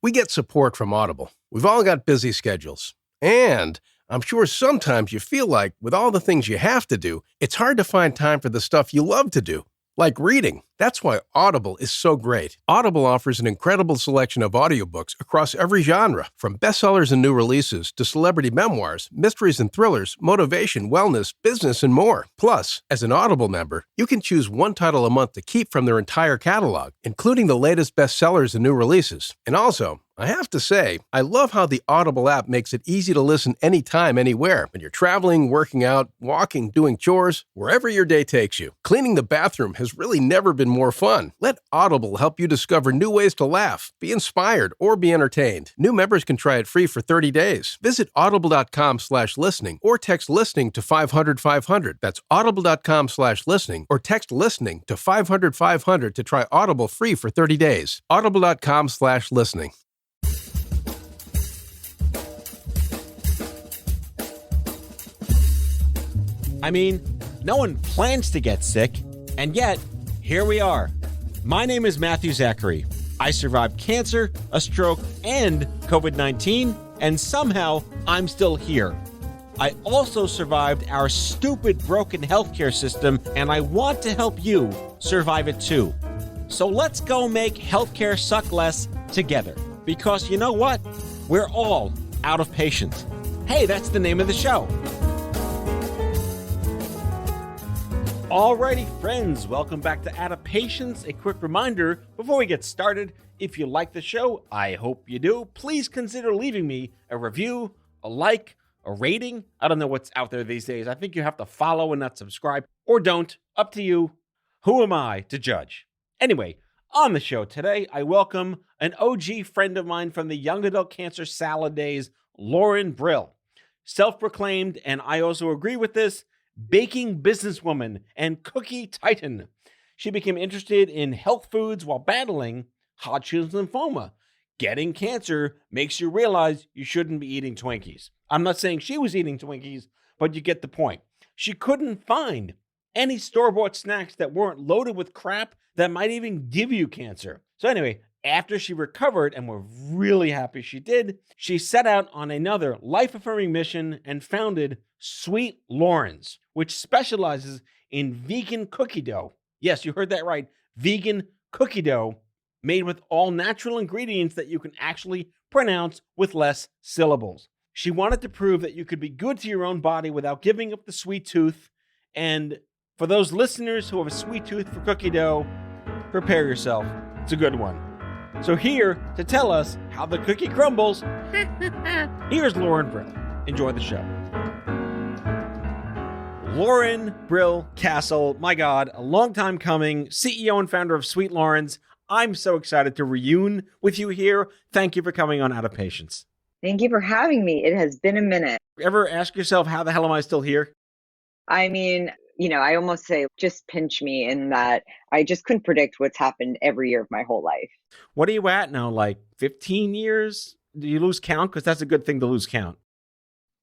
We get support from Audible. We've all got busy schedules. And I'm sure sometimes you feel like, with all the things you have to do, it's hard to find time for the stuff you love to do, like reading. That's why Audible is so great. Audible offers an incredible selection of audiobooks across every genre, from bestsellers and new releases to celebrity memoirs, mysteries and thrillers, motivation, wellness, business, and more. Plus, as an Audible member, you can choose one title a month to keep from their entire catalog, including the latest bestsellers and new releases. And also, I have to say, I love how the Audible app makes it easy to listen anytime, anywhere. When you're traveling, working out, walking, doing chores, wherever your day takes you. Cleaning the bathroom has really never been more fun. Let Audible help you discover new ways to laugh, be inspired, or be entertained. New members can try it free for 30 days. Visit audible.com/listening or text listening to 500-500. That's audible.com/listening or text listening to 500-500 to try Audible free for 30 days. Audible.com/listening. I mean, no one plans to get sick, and yet, here we are. My name is Matthew Zachary. I survived cancer, a stroke, and COVID-19, and somehow I'm still here. I also survived our stupid broken healthcare system, and I want to help you survive it too. So let's go make healthcare suck less together. Because you know what? We're all out of patience. Hey, that's the name of the show. Alrighty, friends, welcome back to Out of Patience. A quick reminder before we get started, if you like the show, I hope you do, please consider leaving me a review, a like, a rating. I don't know what's out there these days. I think you have to follow and not subscribe, or don't. Up to you. Who am I to judge? Anyway, on the show today, I welcome an OG friend of mine from the young adult cancer salad days, Loren Brill. Self-proclaimed, and I also agree with this, baking businesswoman and cookie titan. She became interested in health foods while battling Hodgkin's lymphoma. Getting cancer makes you realize you shouldn't be eating Twinkies. I'm not saying she was eating Twinkies, but you get the point. She couldn't find any store-bought snacks that weren't loaded with crap that might even give you cancer. So anyway, after she recovered, and we're really happy she did, she set out on another life-affirming mission and founded Sweet Loren's, which specializes in vegan cookie dough. Yes, you heard that right. Vegan cookie dough made with all natural ingredients that you can actually pronounce with less syllables. She wanted to prove that you could be good to your own body without giving up the sweet tooth. And for those listeners who have a sweet tooth for cookie dough, prepare yourself. It's a good one. So here to tell us how the cookie crumbles, here's Loren Brill. Enjoy the show. Loren Brill Castle, my God, a long time coming, CEO and founder of Sweet Loren's. I'm so excited to reune with you here. Thank you for coming on Out of Patience. Thank you for having me. It has been a minute. Ever ask yourself, how the hell am I still here? I mean, I almost say just pinch me in that I just couldn't predict what's happened every year of my whole life. What are you at now, like 15 years? Do you lose count? Because that's a good thing to lose count.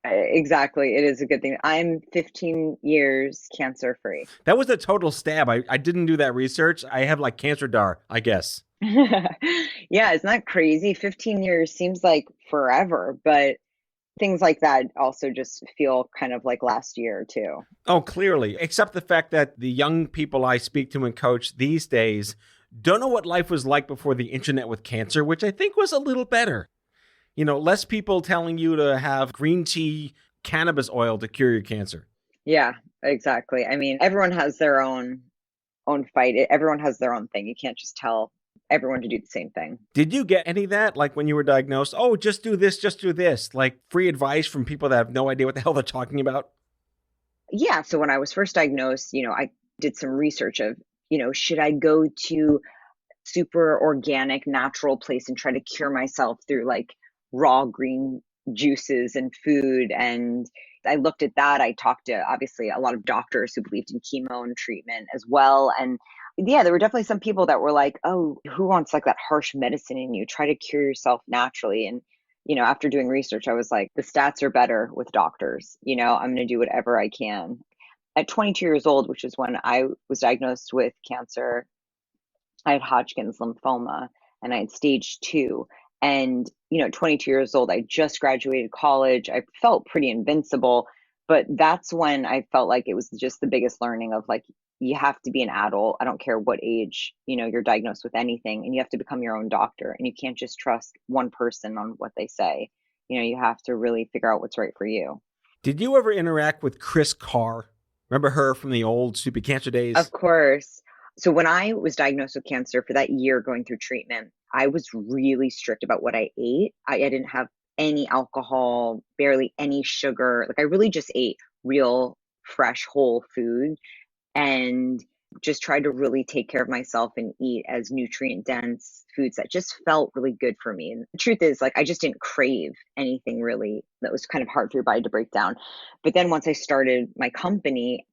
Exactly. It is a good thing. I'm 15 years cancer free. That was a total stab. I didn't do that research. I have like cancer dar, I guess. Yeah, isn't that crazy? 15 years seems like forever, but things like that also just feel kind of like last year too. Oh, clearly. Except the fact that the young people I speak to and coach these days don't know what life was like before the internet with cancer, which I think was a little better. Less people telling you to have green tea, cannabis oil to cure your cancer. Yeah, exactly. I mean, everyone has their own fight. Everyone has their own thing. You can't just tell everyone to do the same thing. Did you get any of that? Like when you were diagnosed, oh, just do this, like free advice from people that have no idea what the hell they're talking about? Yeah. So when I was first diagnosed, I did some research of, should I go to super organic, natural place and try to cure myself through like raw green juices and food. And I looked at that. I talked to obviously a lot of doctors who believed in chemo and treatment as well. And yeah, there were definitely some people that were like, oh, who wants like that harsh medicine in you? Try to cure yourself naturally. And, after doing research, I was like, the stats are better with doctors. I'm going to do whatever I can. At 22 years old, which is when I was diagnosed with cancer, I had Hodgkin's lymphoma and I had stage 2. And, 22 years old, I just graduated college. I felt pretty invincible, but that's when I felt like it was just the biggest learning of like, you have to be an adult. I don't care what age, you're diagnosed with anything, and you have to become your own doctor, and you can't just trust one person on what they say. You have to really figure out what's right for you. Did you ever interact with Chris Carr? Remember her from the old Stupid Cancer days? Of course. So when I was diagnosed with cancer for that year going through treatment, I was really strict about what I ate. I didn't have any alcohol, barely any sugar. Like I really just ate real, fresh, whole food and just tried to really take care of myself and eat as nutrient dense foods that just felt really good for me. And the truth is, like, I just didn't crave anything really that was kind of hard for your body to break down. But then once I started my company,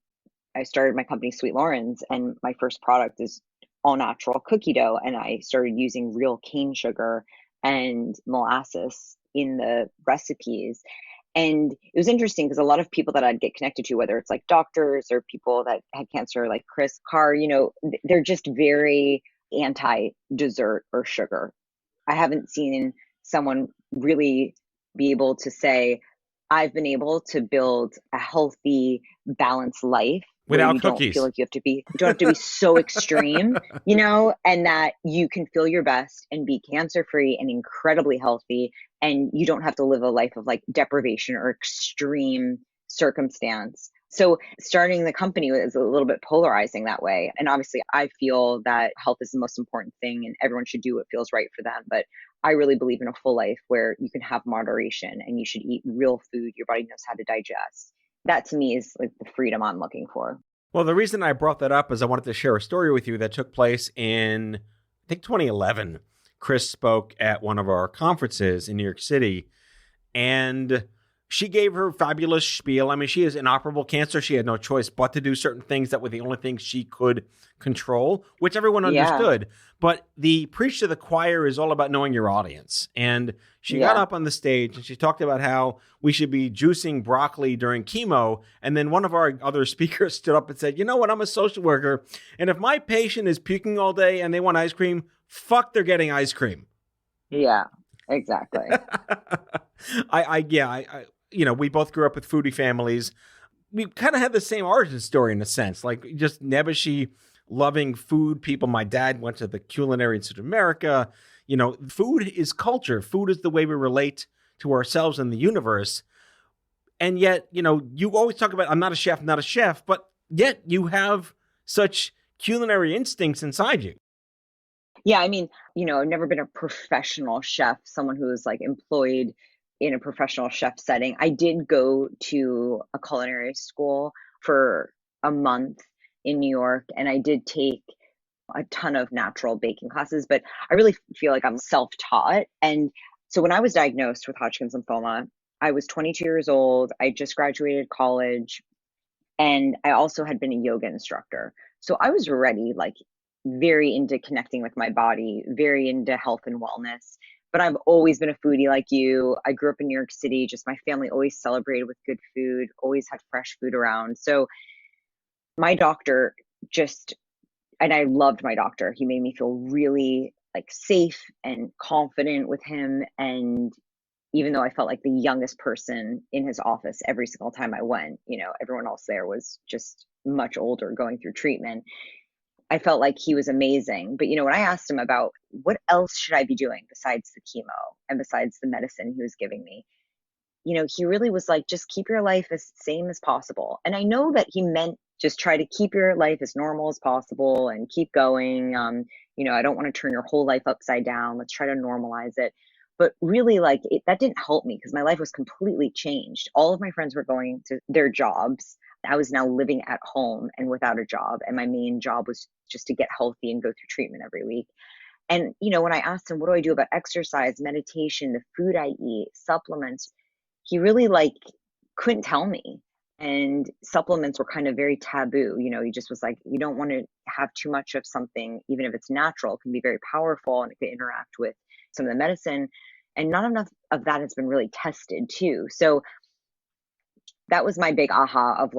Sweet Loren's, and my first product is all natural cookie dough. And I started using real cane sugar and molasses in the recipes. And it was interesting because a lot of people that I'd get connected to, whether it's like doctors or people that had cancer, like Chris Carr, they're just very anti dessert or sugar. I haven't seen someone really be able to say, I've been able to build a healthy, balanced life where Without you cookies. don't feel like you don't have to be so extreme, and that you can feel your best and be cancer free and incredibly healthy. And you don't have to live a life of like deprivation or extreme circumstance. So starting the company was a little bit polarizing that way. And obviously I feel that health is the most important thing and everyone should do what feels right for them. But I really believe in a full life where you can have moderation and you should eat real food your body knows how to digest. That to me is like the freedom I'm looking for. Well, the reason I brought that up is I wanted to share a story with you that took place in, I think, 2011. Chris spoke at one of our conferences in New York City, and she gave her fabulous spiel. I mean, she has inoperable cancer. She had no choice but to do certain things that were the only things she could control, which everyone understood. Yeah. But the preach to the choir is all about knowing your audience. And she got up on the stage and she talked about how we should be juicing broccoli during chemo. And then one of our other speakers stood up and said, you know what, I'm a social worker. And if my patient is puking all day and they want ice cream, fuck, they're getting ice cream. Yeah, exactly. We both grew up with foodie families. We kind of had the same origin story in a sense, like just nebbishy, loving food people. My dad went to the Culinary Institute of America. Food is culture. Food is the way we relate to ourselves and the universe. And yet, you always talk about, I'm not a chef, but yet you have such culinary instincts inside you. Yeah, I mean, I've never been a professional chef, someone who is like employed in a professional chef setting. I did go to a culinary school for a month in New York, and I did take a ton of natural baking classes, but I really feel like I'm self-taught. And so when I was diagnosed with Hodgkin's lymphoma, I was 22 years old. I just graduated college, and I also had been a yoga instructor. So I was already like very into connecting with my body, very into health and wellness. But I've always been a foodie like you. I grew up in New York City. Just my family always celebrated with good food, always had fresh food around. So my doctor and I loved my doctor. He made me feel really like safe and confident with him. And even though I felt like the youngest person in his office every single time I went, everyone else there was just much older going through treatment. I felt like he was amazing. But, when I asked him about what else should I be doing besides the chemo and besides the medicine he was giving me, he really was like, just keep your life as same as possible. And I know that he meant just try to keep your life as normal as possible and keep going. I don't want to turn your whole life upside down. Let's try to normalize it. But really, that didn't help me because my life was completely changed. All of my friends were going to their jobs. I was now living at home and without a job. And my main job was just to get healthy and go through treatment every week. And, when I asked him, what do I do about exercise, meditation, the food I eat, supplements, he really couldn't tell me. And supplements were kind of very taboo. He just was like, you don't want to have too much of something, even if it's natural, it can be very powerful and it can interact with some of the medicine. And not enough of that has been really tested too. So that was my big aha of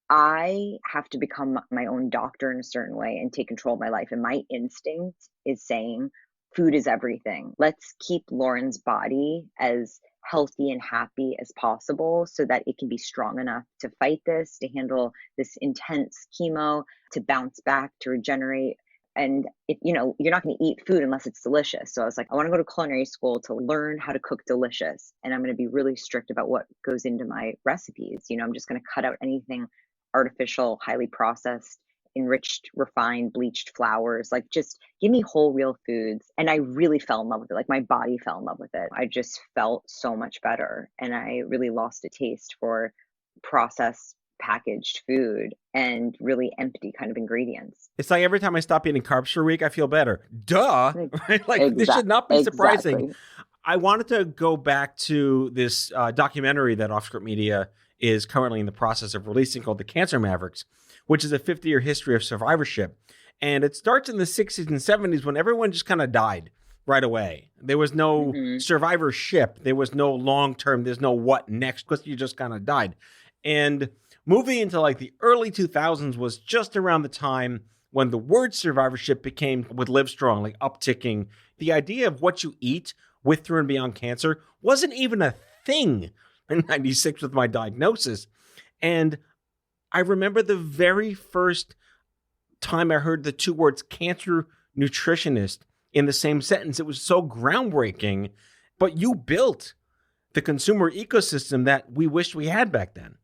I have to become my own doctor in a certain way and take control of my life. And my instinct is saying, food is everything. Let's keep Loren's body as healthy and happy as possible so that it can be strong enough to fight this, to handle this intense chemo, to bounce back, to regenerate. And if, you're not going to eat food unless it's delicious. So I was like, I want to go to culinary school to learn how to cook delicious. And I'm going to be really strict about what goes into my recipes. I'm just going to cut out anything artificial, highly processed, enriched, refined, bleached flours. Like, just give me whole, real foods. And I really fell in love with it. Like, my body fell in love with it. I just felt so much better. And I really lost a taste for processed, packaged food and really empty kind of ingredients. It's like every time I stop eating carbs for a week, I feel better. Duh. Right? Like, this should not be surprising. Exactly. I wanted to go back to this documentary that OffScrip Media is currently in the process of releasing called The Cancer Mavericks, which is a 50-year history of survivorship. And it starts in the 60s and 70s when everyone just kind of died right away. There was no survivorship. There was no long-term. There's no what next, because you just kind of died. And moving into like the early 2000s was just around the time when the word survivorship became, with Livestrong, like upticking. The idea of what you eat with, through, and beyond cancer wasn't even a thing in 96 with my diagnosis. And I remember the very first time I heard the two words cancer nutritionist in the same sentence. It was so groundbreaking, but you built the consumer ecosystem that we wished we had back then.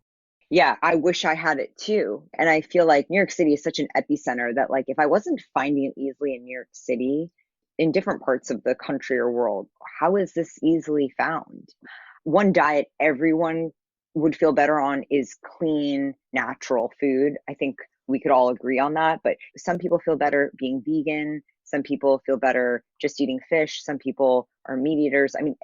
Yeah, I wish I had it too. And I feel like New York City is such an epicenter that, like, if I wasn't finding it easily in New York City, in different parts of the country or world, how is this easily found? One diet everyone would feel better on is clean, natural food. I think we could all agree on that. But some people feel better being vegan. Some people feel better just eating fish. Some people are meat eaters. I mean,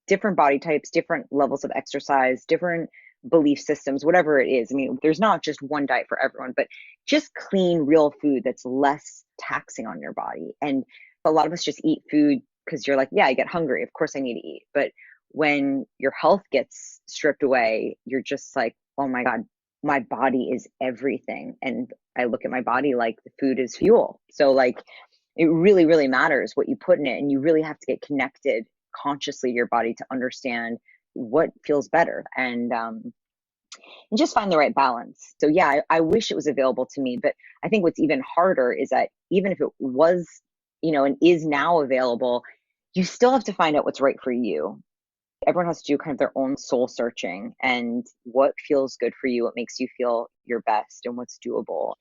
different body types, different levels of exercise, different belief systems, whatever it is. I mean, there's not just one diet for everyone, but just clean, real food that's less taxing on your body. And a lot of us just eat food because you're like, yeah, I get hungry. Of course I need to eat. But when your health gets stripped away, you're just like, oh my God, my body is everything. And I look at my body like the food is fuel. So like, it really, really matters what you put in it. And you really have to get connected consciously to your body to understand what feels better and just find the right balance. So yeah, I wish it was available to me, but I think what's even harder is that even if it was, and is now available, you still have to find out what's right for you. Everyone has to do kind of their own soul searching and what feels good for you, what makes you feel your best, and what's doable.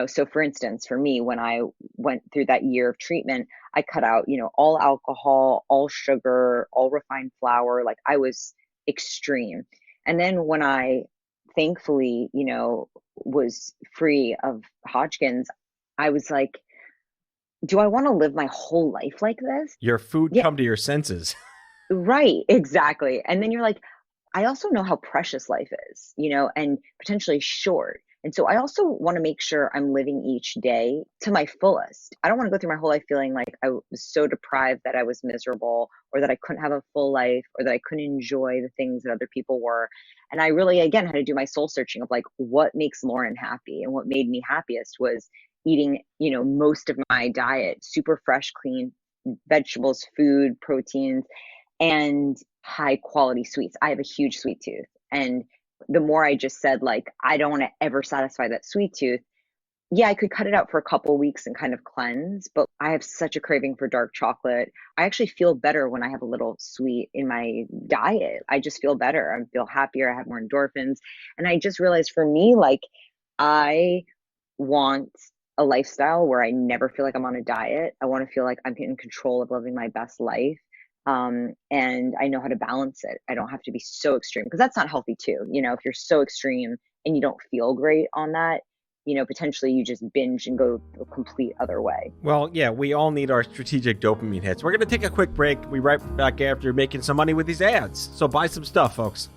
So for instance, for me, when I went through that year of treatment, I cut out, all alcohol, all sugar, all refined flour. Like, I was extreme. And then when I thankfully, was free of Hodgkin's, I was like, do I want to live my whole life like this? Your food come to your senses. Right, exactly. And then you're like, I also know how precious life is, and potentially short. And so I also want to make sure I'm living each day to my fullest. I don't want to go through my whole life feeling like I was so deprived that I was miserable, or that I couldn't have a full life, or that I couldn't enjoy the things that other people were. And I really, again, had to do my soul searching of like, what makes Loren happy? And what made me happiest was eating, most of my diet, super fresh, clean vegetables, food, proteins, and high quality sweets. I have a huge sweet tooth. And the more I just said, like, I don't want to ever satisfy that sweet tooth. Yeah, I could cut it out for a couple of weeks and kind of cleanse, but I have such a craving for dark chocolate. I actually feel better when I have a little sweet in my diet. I just feel better. I feel happier. I have more endorphins. And I just realized for me, like, I want a lifestyle where I never feel like I'm on a diet. I want to feel like I'm in control of living my best life. And I know how to balance it. I don't have to be so extreme, because that's not healthy too. If you're so extreme and you don't feel great on that, potentially you just binge and go a complete other way. Well, yeah, we all need our strategic dopamine hits. We're going to take a quick break. We'll be right back after making some money with these ads. So buy some stuff, folks.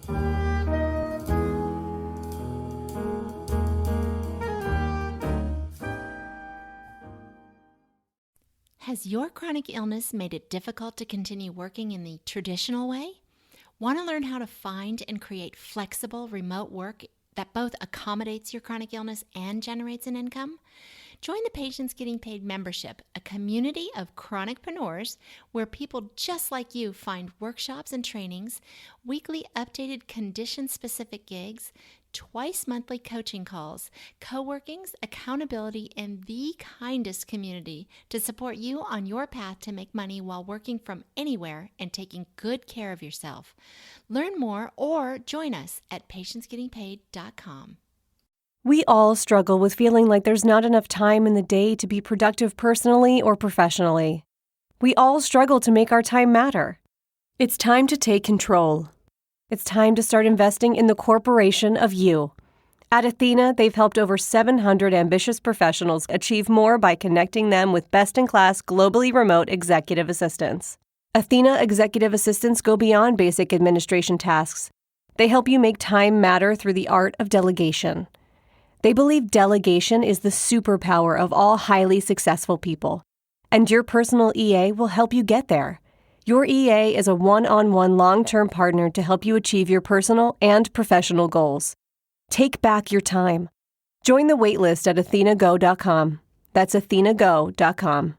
Has your chronic illness made it difficult to continue working in the traditional way? Want to learn how to find and create flexible remote work that both accommodates your chronic illness and generates an income? Join the Patients Getting Paid membership, a community of chronicpreneurs where people just like you find workshops and trainings, weekly updated condition-specific gigs, twice monthly coaching calls, co-workings, accountability, and the kindest community to support you on your path to make money while working from anywhere and taking good care of yourself. Learn more or join us at patientsgettingpaid.com. We all struggle with feeling like there's not enough time in the day to be productive personally or professionally. We all struggle to make our time matter. It's time to take control. It's time to start investing in the corporation of you. At Athena, they've helped over 700 ambitious professionals achieve more by connecting them with best-in-class, globally remote executive assistants. Athena executive assistants go beyond basic administration tasks. They help you make time matter through the art of delegation. They believe delegation is the superpower of all highly successful people. And your personal EA will help you get there. Your EA is a one-on-one long-term partner to help you achieve your personal and professional goals. Take back your time. Join the waitlist at athenago.com. That's athenago.com.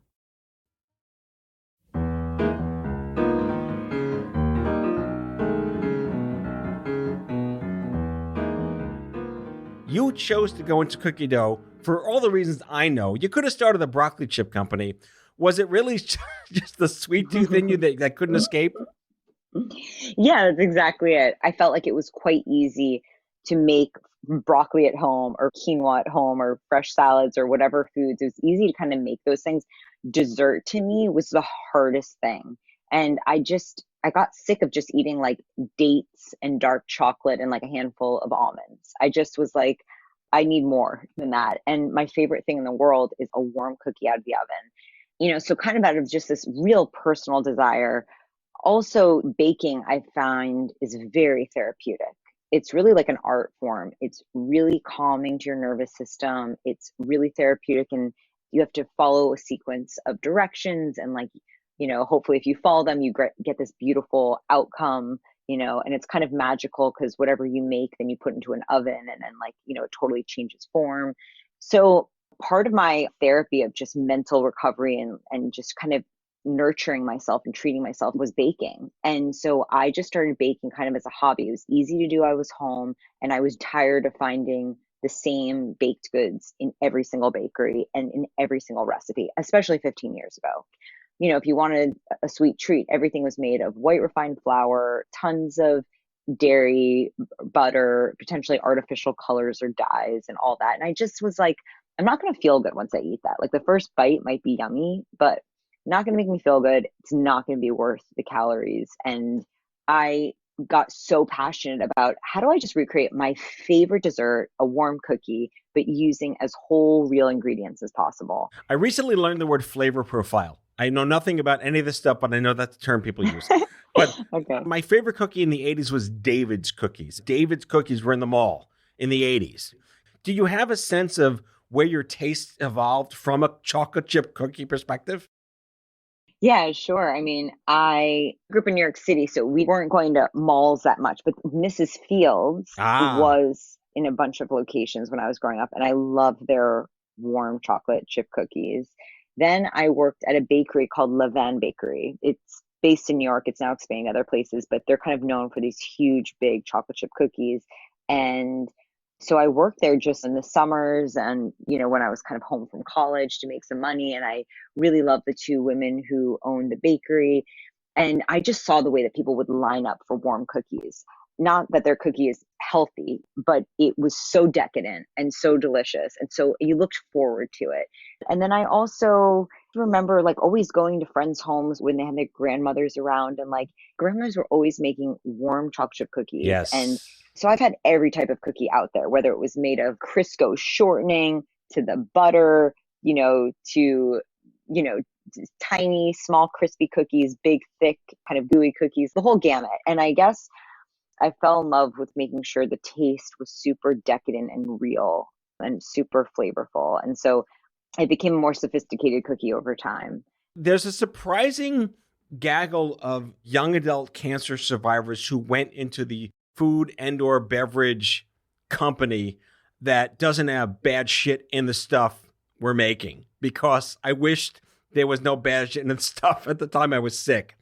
You chose to go into cookie dough for all the reasons I know. You could have started a broccoli chip company. Was it really just the sweet tooth in you that couldn't escape? Yeah, that's exactly it. I felt like it was quite easy to make broccoli at home or quinoa at home or fresh salads or whatever foods. It was easy to kind of make those things. Dessert to me was the hardest thing. And I got sick of just eating like dates and dark chocolate and like a handful of almonds. I just was like, I need more than that. And my favorite thing in the world is a warm cookie out of the oven. So kind of out of just this real personal desire. Also, baking, I find, is very therapeutic. It's really like an art form. It's really calming to your nervous system. It's really therapeutic, and you have to follow a sequence of directions. And hopefully if you follow them, you get this beautiful outcome, and it's kind of magical because whatever you make, then you put into an oven and then it totally changes form. So part of my therapy of just mental recovery and just kind of nurturing myself and treating myself was baking. And so I just started baking kind of as a hobby. It was easy to do. I was home and I was tired of finding the same baked goods in every single bakery and in every single recipe, especially 15 years ago. If you wanted a sweet treat, everything was made of white refined flour, tons of dairy, butter, potentially artificial colors or dyes and all that. And I just was like, I'm not going to feel good once I eat that. Like the first bite might be yummy, but not going to make me feel good. It's not going to be worth the calories. And I got so passionate about how do I just recreate my favorite dessert, a warm cookie, but using as whole real ingredients as possible. I recently learned the word flavor profile. I know nothing about any of this stuff, but I know that's the term people use. But Okay. My favorite cookie in the 80s was David's cookies. David's cookies were in the mall in the 80s. Do you have a sense of where your taste evolved from a chocolate chip cookie perspective? Yeah, sure. I mean, I grew up in New York City, so we weren't going to malls that much, but Mrs. Fields was in a bunch of locations when I was growing up, and I loved their warm chocolate chip cookies. Then I worked at a bakery called Levain Bakery. It's based in New York. It's now expanding to other places, but they're kind of known for these huge, big chocolate chip cookies. And so I worked there just in the summers and, when I was kind of home from college to make some money. And I really loved the two women who owned the bakery. And I just saw the way that people would line up for warm cookies. Not that their cookie is healthy, but it was so decadent and so delicious. And so you looked forward to it. And then I also remember always going to friends' homes when they had their grandmothers around, and grandmothers were always making warm chocolate chip cookies. Yes. And so I've had every type of cookie out there, whether it was made of Crisco shortening to the butter, to tiny, small, crispy cookies, big, thick, kind of gooey cookies, the whole gamut. And I guess I fell in love with making sure the taste was super decadent and real and super flavorful. And so it became a more sophisticated cookie over time. There's a surprising gaggle of young adult cancer survivors who went into the food and or beverage company that doesn't have bad shit in the stuff we're making, because I wished there was no badge and stuff at the time I was sick.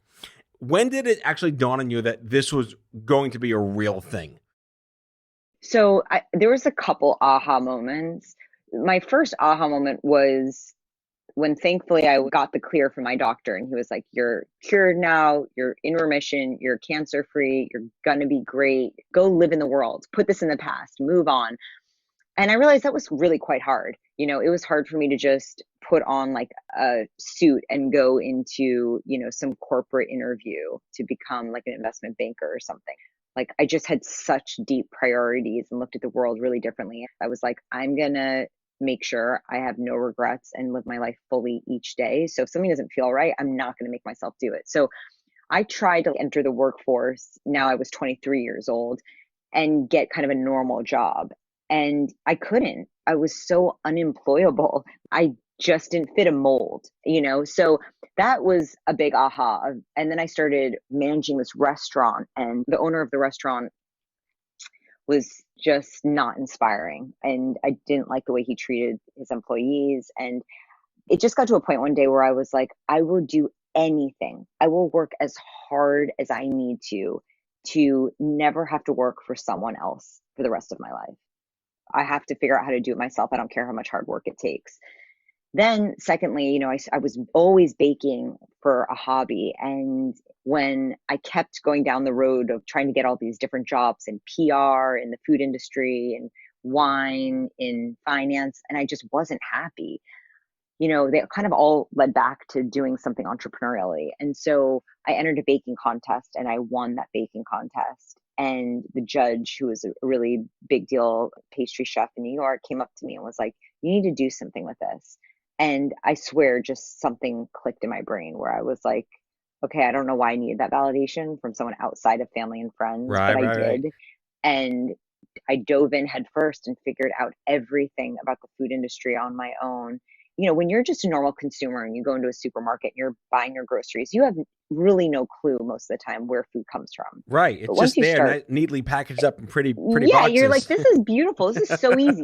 When did it actually dawn on you that this was going to be a real thing? So there was a couple aha moments. My first aha moment was when thankfully I got the clear from my doctor, and he was like, "You're cured now, you're in remission, you're cancer free, you're gonna be great. Go live in the world, put this in the past, move on." And I realized that was really quite hard. It was hard for me to just put on like a suit and go into, some corporate interview to become like an investment banker or something. Like I just had such deep priorities and looked at the world really differently. I was like, I'm going to make sure I have no regrets and live my life fully each day. So if something doesn't feel right, I'm not going to make myself do it. So I tried to enter the workforce. Now I was 23 years old and get kind of a normal job. And I couldn't. I was so unemployable. I just didn't fit a mold, So that was a big aha. And then I started managing this restaurant, and the owner of the restaurant was just not inspiring. And I didn't like the way he treated his employees. And it just got to a point one day where I was like, I will do anything. I will work as hard as I need to never have to work for someone else for the rest of my life. I have to figure out how to do it myself. I don't care how much hard work it takes. Then secondly, I was always baking for a hobby. And when I kept going down the road of trying to get all these different jobs in PR, in the food industry, in wine, in finance, and I just wasn't happy, they kind of all led back to doing something entrepreneurially. And so I entered a baking contest and I won that baking contest. And the judge, who was a really big deal pastry chef in New York, came up to me and was like, "You need to do something with this." And I swear, just something clicked in my brain where I was like, okay, I don't know why I needed that validation from someone outside of family and friends, but I did. And I dove in head first and figured out everything about the food industry on my own. When you're just a normal consumer and you go into a supermarket and you're buying your groceries, you have really no clue most of the time where food comes from. Right. It's just there, neatly packaged up in pretty yeah, boxes. You're like, this is beautiful. This is so easy.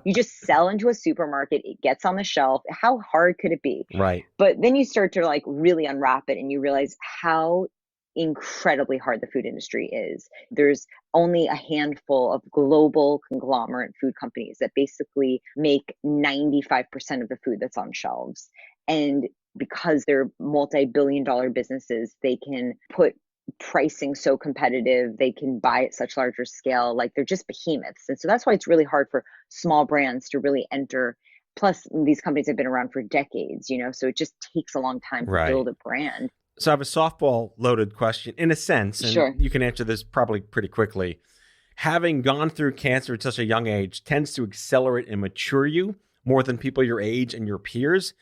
You just sell into a supermarket. It gets on the shelf. How hard could it be? Right. But then you start to like really unwrap it and you realize how incredibly hard the food industry is. There's only a handful of global conglomerate food companies that basically make 95% of the food that's on shelves. And because they're multi-billion-dollar businesses, they can put pricing so competitive, they can buy at such larger scale, like they're just behemoths. And so that's why it's really hard for small brands to really enter. Plus, these companies have been around for decades, so it just takes a long time to build a brand. So I have a softball loaded question in a sense, and Sure. You can answer this probably pretty quickly. Having gone through cancer at such a young age tends to accelerate and mature you more than people your age and your peers.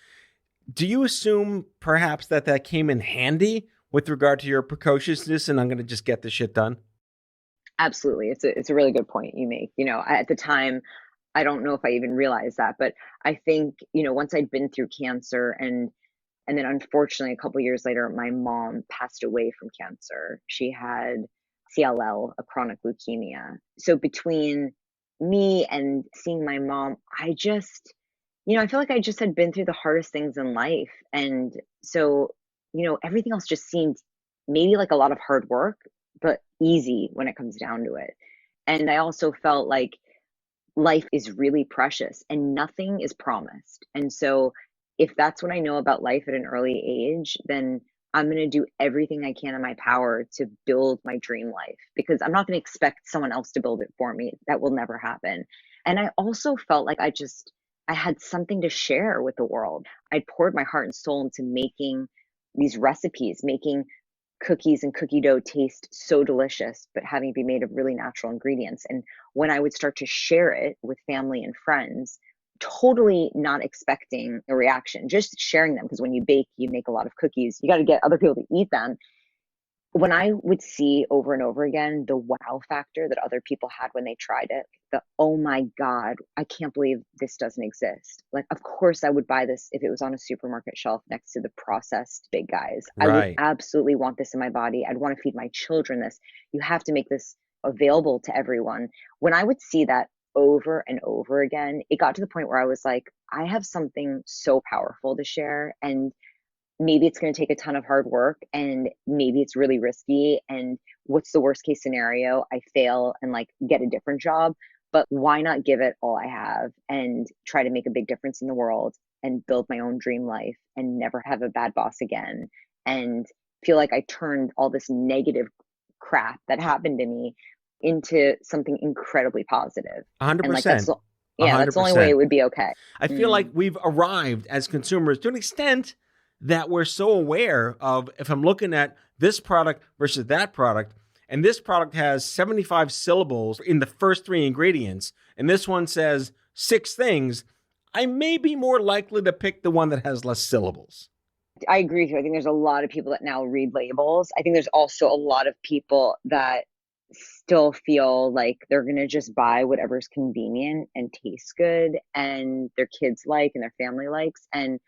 Do you assume perhaps that came in handy with regard to your precociousness and I'm going to just get this shit done? Absolutely. It's a really good point you make. At the time, I don't know if I even realized that, but I think, once I'd been through cancer and then unfortunately a couple of years later, my mom passed away from cancer. She had CLL, a chronic leukemia. So between me and seeing my mom, I just, I feel like I just had been through the hardest things in life. And so, everything else just seemed maybe like a lot of hard work, but easy when it comes down to it. And I also felt like life is really precious and nothing is promised. And so if that's what I know about life at an early age, then I'm going to do everything I can in my power to build my dream life, because I'm not going to expect someone else to build it for me. That will never happen. And I also felt like I had something to share with the world. I'd poured my heart and soul into making these recipes, making cookies and cookie dough taste so delicious, but having it be made of really natural ingredients. And when I would start to share it with family and friends, totally not expecting a reaction, just sharing them, because when you bake, you make a lot of cookies, you got to get other people to eat them. When I would see over and over again the wow factor that other people had when they tried it, the oh my God, I can't believe this doesn't exist. Like, of course I would buy this if it was on a supermarket shelf next to the processed big guys. Right. I would absolutely want this in my body. I'd want to feed my children this. You have to make this available to everyone. When I would see that over and over again, it got to the point where I was like, I have something so powerful to share, and maybe it's going to take a ton of hard work, and maybe it's really risky, and what's the worst case scenario? I fail and like get a different job, but why not give it all I have and try to make a big difference in the world and build my own dream life and never have a bad boss again, and feel like I turned all this negative crap that happened to me into something incredibly positive. 100%. And like that's the only way it would be okay. I feel like we've arrived as consumers to an extent that we're so aware of, if I'm looking at this product versus that product, and this product has 75 syllables in the first 3 ingredients, and this one says 6 things, I may be more likely to pick the one that has less syllables. I agree with you. I think there's a lot of people that now read labels. I think there's also a lot of people that still feel like they're going to just buy whatever's convenient and tastes good and their kids like and their family likes. And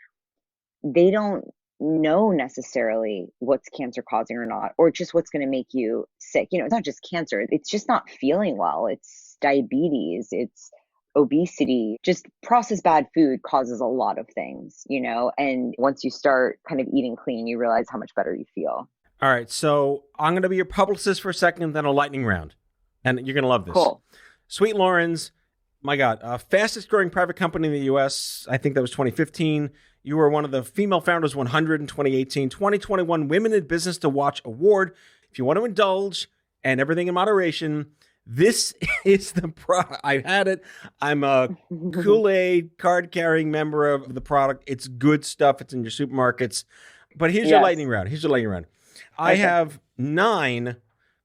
they don't know necessarily what's cancer causing or not, or just what's going to make you sick. You know, it's not just cancer. It's just not feeling well. It's diabetes. It's obesity. Just processed bad food causes a lot of things, you know, and once you start kind of eating clean, you realize how much better you feel. All right, so I'm going to be your publicist for a second, then a lightning round. And you're going to love this. Cool. Sweet Loren's, my God, fastest growing private company in the U.S. I think that was 2015. You were one of the Female Founders 100 in 2018. 2021 Women in Business to Watch Award. If you want to indulge and everything in moderation, this is the product. I had it. I'm a Kool-Aid card-carrying member of the product. It's good stuff. It's in your supermarkets. But here's your lightning round. I have 9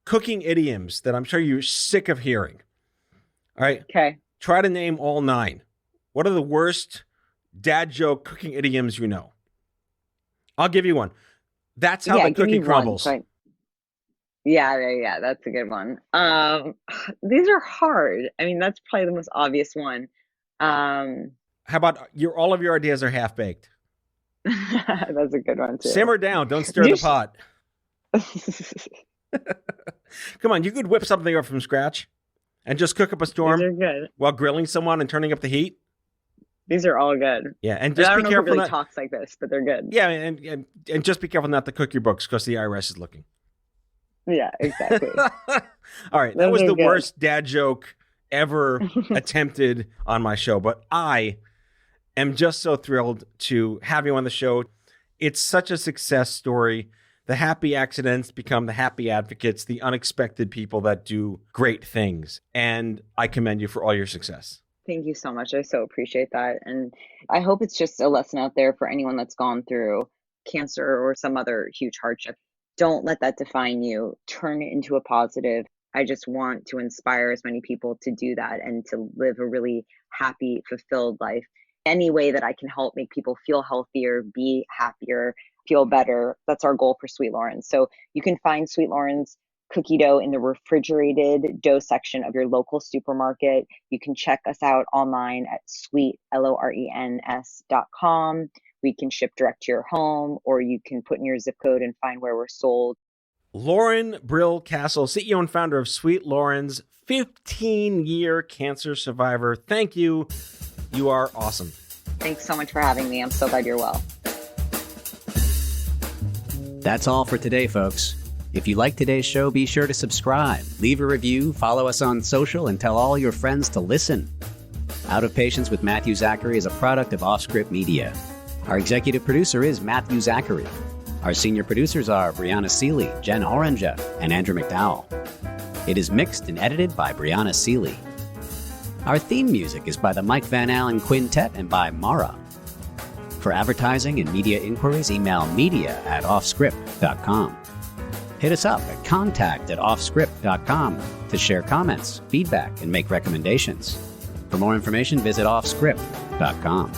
cooking idioms that I'm sure you're sick of hearing. All right. Okay. Try to name all 9. What are the worst dad joke cooking idioms you know? I'll give you one. That's how the cookie crumbles. Yeah, that's a good one. These are hard. I mean, that's probably the most obvious one. How about all of your ideas are half-baked? That's a good one too. Simmer down. Don't stir the pot. Come on, you could whip something up from scratch and just cook up a storm while grilling someone and turning up the heat. These are all good. Yeah, and just be careful. Really talks like this, but they're good. Yeah, and just be careful not to cook your books because the IRS is looking. Yeah, exactly. All right, that was the worst dad joke ever attempted on my show, but I am just so thrilled to have you on the show. It's such a success story. The happy accidents become the happy advocates, the unexpected people that do great things. And I commend you for all your success. Thank you so much. I so appreciate that. And I hope it's just a lesson out there for anyone that's gone through cancer or some other huge hardship. Don't let that define you. Turn it into a positive. I just want to inspire as many people to do that and to live a really happy, fulfilled life. Any way that I can help make people feel healthier, be happier, feel better. That's our goal for Sweet Loren. So you can find Sweet Loren's cookie dough in the refrigerated dough section of your local supermarket. You can check us out online at sweetlorens.com. We can ship direct to your home, or you can put in your zip code and find where we're sold. Loren Brill Castle, CEO and founder of Sweet Loren's, 15-year cancer survivor. Thank you. You are awesome. Thanks so much for having me. I'm so glad you're well. That's all for today, folks. If you like today's show, be sure to subscribe, leave a review, follow us on social, and tell all your friends to listen. Out of Patience with Matthew Zachary is a product of OffScrip Media. Our executive producer is Matthew Zachary. Our senior producers are Brianna Seeley, Jen Oranger, and Andrew McDowell. It is mixed and edited by Brianna Seeley. Our theme music is by the Mike Van Allen Quintet and by Mara. For advertising and media inquiries, email media@offscrip.com. Hit us up at contact@offscrip.com to share comments, feedback, and make recommendations. For more information, visit offscrip.com.